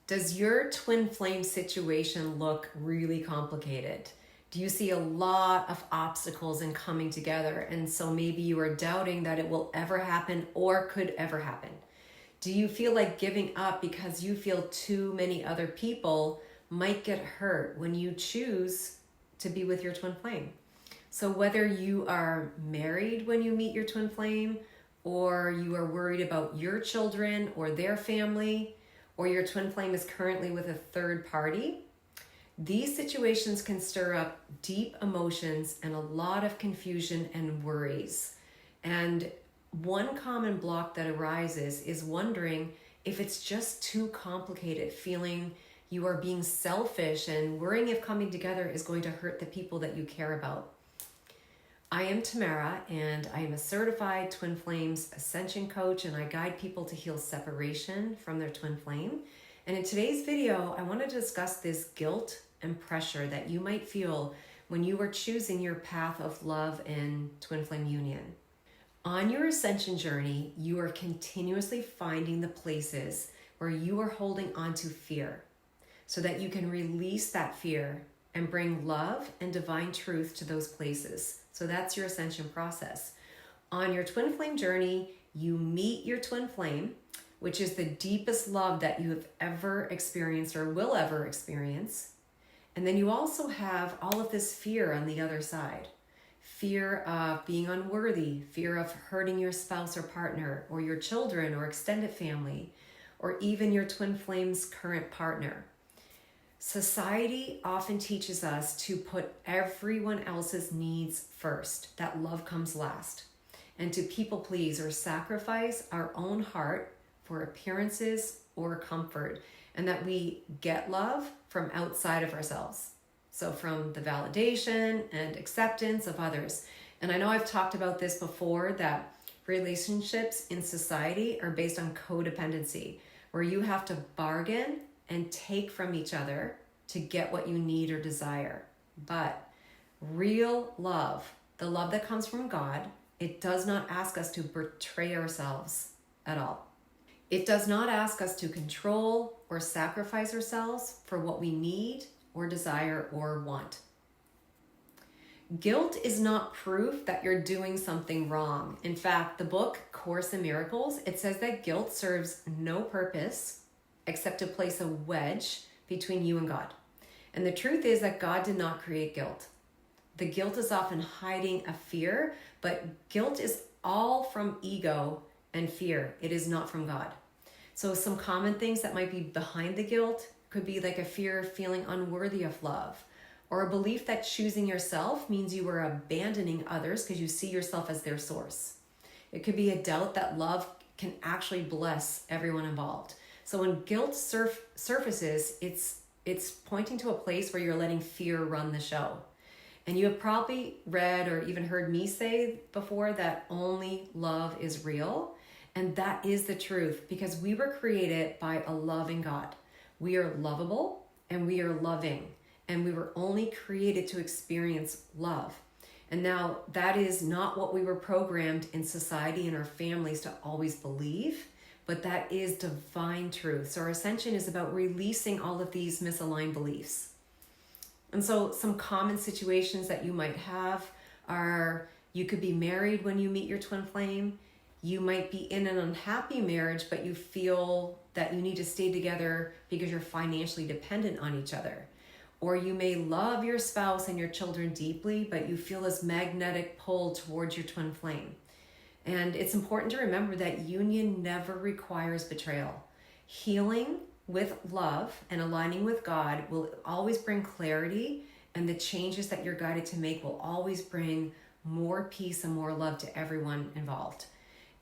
Does your twin flame situation look really complicated? Do you see a lot of obstacles in coming together? And so maybe you are doubting that it will ever happen or could ever happen. Do you feel like giving up because you feel too many other people might get hurt when you choose to be with your twin flame? So whether you are married when you meet your twin flame, or you are worried about your children or their family, or your twin flame is currently with a third party, these situations can stir up deep emotions and a lot of confusion and worries. And one common block that arises is wondering if it's just too complicated, feeling you are being selfish and worrying if coming together is going to hurt the people that you care about. I am Tamara, and I am a certified Twin Flames Ascension coach, and I guide people to heal separation from their twin flame. And in today's video, I want to discuss this guilt and pressure that you might feel when you are choosing your path of love and twin flame union. On your ascension journey, you are continuously finding the places where you are holding on to fear so that you can release that fear and bring love and divine truth to those places. So that's your ascension process. On your twin flame journey, you meet your twin flame, which is the deepest love that you have ever experienced or will ever experience. And then you also have all of this fear on the other side. Fear of being unworthy, fear of hurting your spouse or partner, or your children or extended family, or even your twin flame's current partner. Society often teaches us to put everyone else's needs first, that love comes last, and to people please or sacrifice our own heart for appearances or comfort, and that we get love from outside of ourselves. So from the validation and acceptance of others. And I know I've talked about this before, that relationships in society are based on codependency, where you have to bargain and take from each other to get what you need or desire. But real love, the love that comes from God, it does not ask us to betray ourselves at all. It does not ask us to control or sacrifice ourselves for what we need or desire or want. Guilt is not proof that you're doing something wrong. In fact, the book Course in Miracles, it says that guilt serves no purpose except to place a wedge between you and God. And the truth is that God did not create guilt. The guilt is often hiding a fear, but guilt is all from ego and fear. It is not from God. So some common things that might be behind the guilt could be like a fear of feeling unworthy of love, or a belief that choosing yourself means you are abandoning others because you see yourself as their source. It could be a doubt that love can actually bless everyone involved. So when guilt surfaces, it's pointing to a place where you're letting fear run the show. And you have probably read or even heard me say before that only love is real. And that is the truth, because we were created by a loving God. We are lovable and we are loving, and we were only created to experience love. And now that is not what we were programmed in society and our families to always believe, but that is divine truth. So our ascension is about releasing all of these misaligned beliefs. And so some common situations that you might have are, you could be married when you meet your twin flame. You might be in an unhappy marriage, but you feel that you need to stay together because you're financially dependent on each other. Or you may love your spouse and your children deeply, but you feel this magnetic pull towards your twin flame. And it's important to remember that union never requires betrayal. Healing with love and aligning with God will always bring clarity, and the changes that you're guided to make will always bring more peace and more love to everyone involved.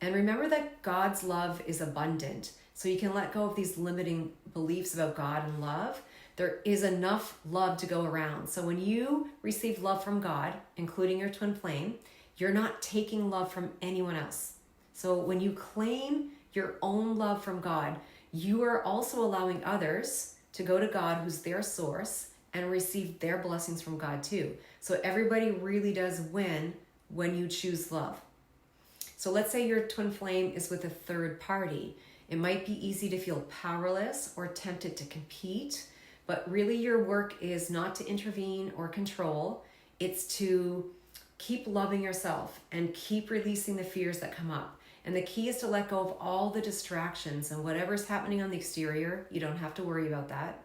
And remember that God's love is abundant, so you can let go of these limiting beliefs about God and love. There is enough love to go around. So when you receive love from God, including your twin flame, you're not taking love from anyone else. So when you claim your own love from God, you are also allowing others to go to God, who's their source, and receive their blessings from God too. So everybody really does win when you choose love. So let's say your twin flame is with a third party. It might be easy to feel powerless or tempted to compete, but really your work is not to intervene or control. It's to keep loving yourself and keep releasing the fears that come up. And the key is to let go of all the distractions, and whatever's happening on the exterior, you don't have to worry about that.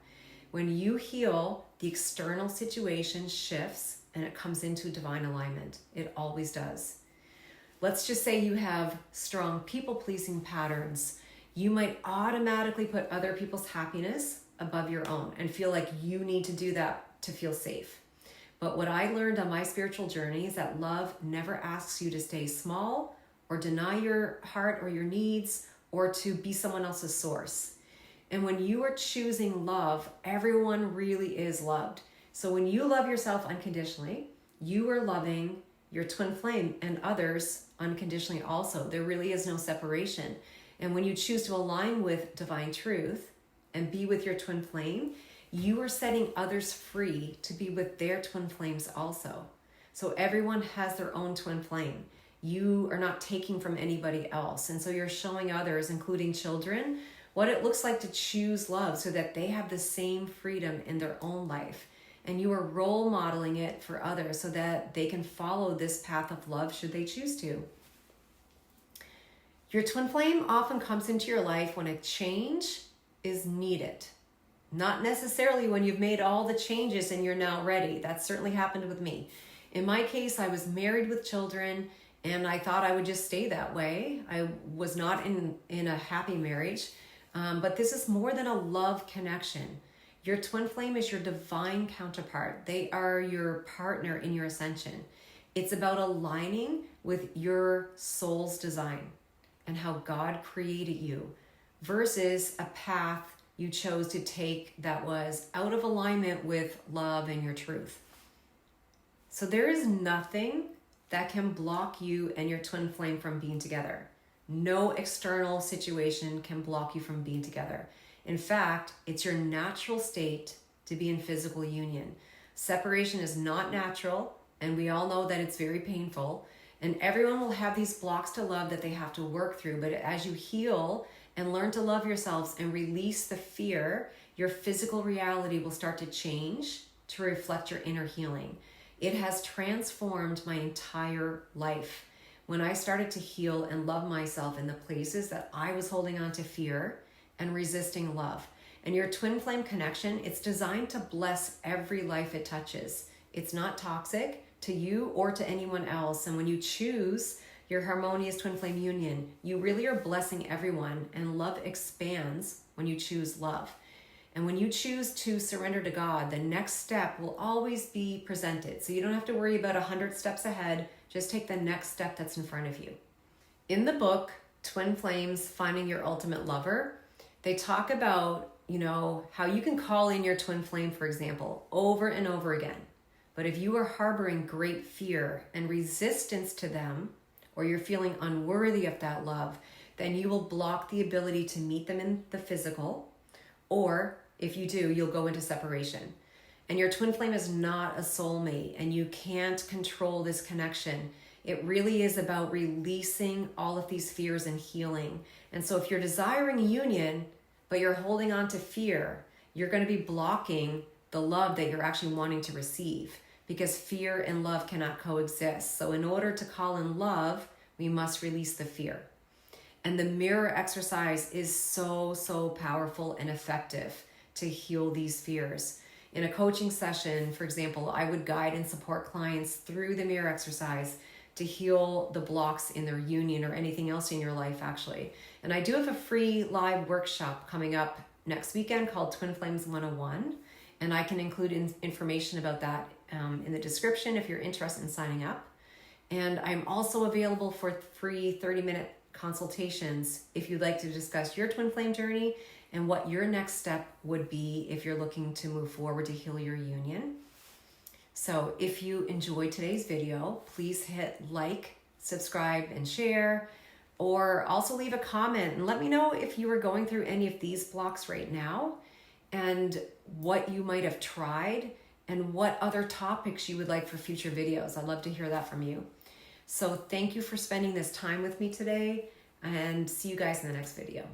When you heal, the external situation shifts and it comes into divine alignment. It always does. Let's just say you have strong people-pleasing patterns. You might automatically put other people's happiness above your own and feel like you need to do that to feel safe. But what I learned on my spiritual journey is that love never asks you to stay small or deny your heart or your needs or to be someone else's source. And when you are choosing love, everyone really is loved. So when you love yourself unconditionally, you are loving your twin flame and others unconditionally also. There really is no separation. And when you choose to align with divine truth and be with your twin flame, you are setting others free to be with their twin flames also. So everyone has their own twin flame. You are not taking from anybody else. And so you're showing others, including children, what it looks like to choose love so that they have the same freedom in their own life. And you are role modeling it for others so that they can follow this path of love should they choose to. Your twin flame often comes into your life when a change is needed. Not necessarily when you've made all the changes and you're now ready. That certainly happened with me. In my case, I was married with children and I thought I would just stay that way. I was not in a happy marriage. But this is more than a love connection. Your twin flame is your divine counterpart. They are your partner in your ascension. It's about aligning with your soul's design and how God created you versus a path you chose to take that was out of alignment with love and your truth. So there is nothing that can block you and your twin flame from being together. No external situation can block you from being together. In fact, it's your natural state to be in physical union. Separation is not natural, and we all know that it's very painful. And everyone will have these blocks to love that they have to work through. But as you heal and learn to love yourselves and release the fear, your physical reality will start to change to reflect your inner healing. It has transformed my entire life. When I started to heal and love myself in the places that I was holding on to fear and resisting love. And your twin flame connection, it's designed to bless every life it touches. It's not toxic to you or to anyone else. And when you choose your harmonious twin flame union, you really are blessing everyone, and love expands when you choose love. And when you choose to surrender to God, the next step will always be presented. So you don't have to worry about 100 steps ahead. Just take the next step that's in front of you. In the book, Twin Flames, Finding Your Ultimate Lover, they talk about, how you can call in your twin flame, for example, over and over again. But if you are harboring great fear and resistance to them, or you're feeling unworthy of that love, then you will block the ability to meet them in the physical, or if you do, you'll go into separation. And your twin flame is not a soulmate, and you can't control this connection. It really is about releasing all of these fears and healing. And so if you're desiring union, but you're holding on to fear, you're going to be blocking the love that you're actually wanting to receive, because fear and love cannot coexist. So in order to call in love, we must release the fear. And the mirror exercise is so, so powerful and effective to heal these fears. In a coaching session, for example, I would guide and support clients through the mirror exercise to heal the blocks in their union or anything else in your life, actually. And I do have a free live workshop coming up next weekend called Twin Flames 101. And I can include information about that in the description if you're interested in signing up. And I'm also available for free 30-minute consultations if you'd like to discuss your twin flame journey and what your next step would be if you're looking to move forward to heal your union. So if you enjoyed today's video, please hit like, subscribe, and share, or also leave a comment and let me know if you are going through any of these blocks right now and what you might have tried and what other topics you would like for future videos. I'd love to hear that from you. So thank you for spending this time with me today, and see you guys in the next video.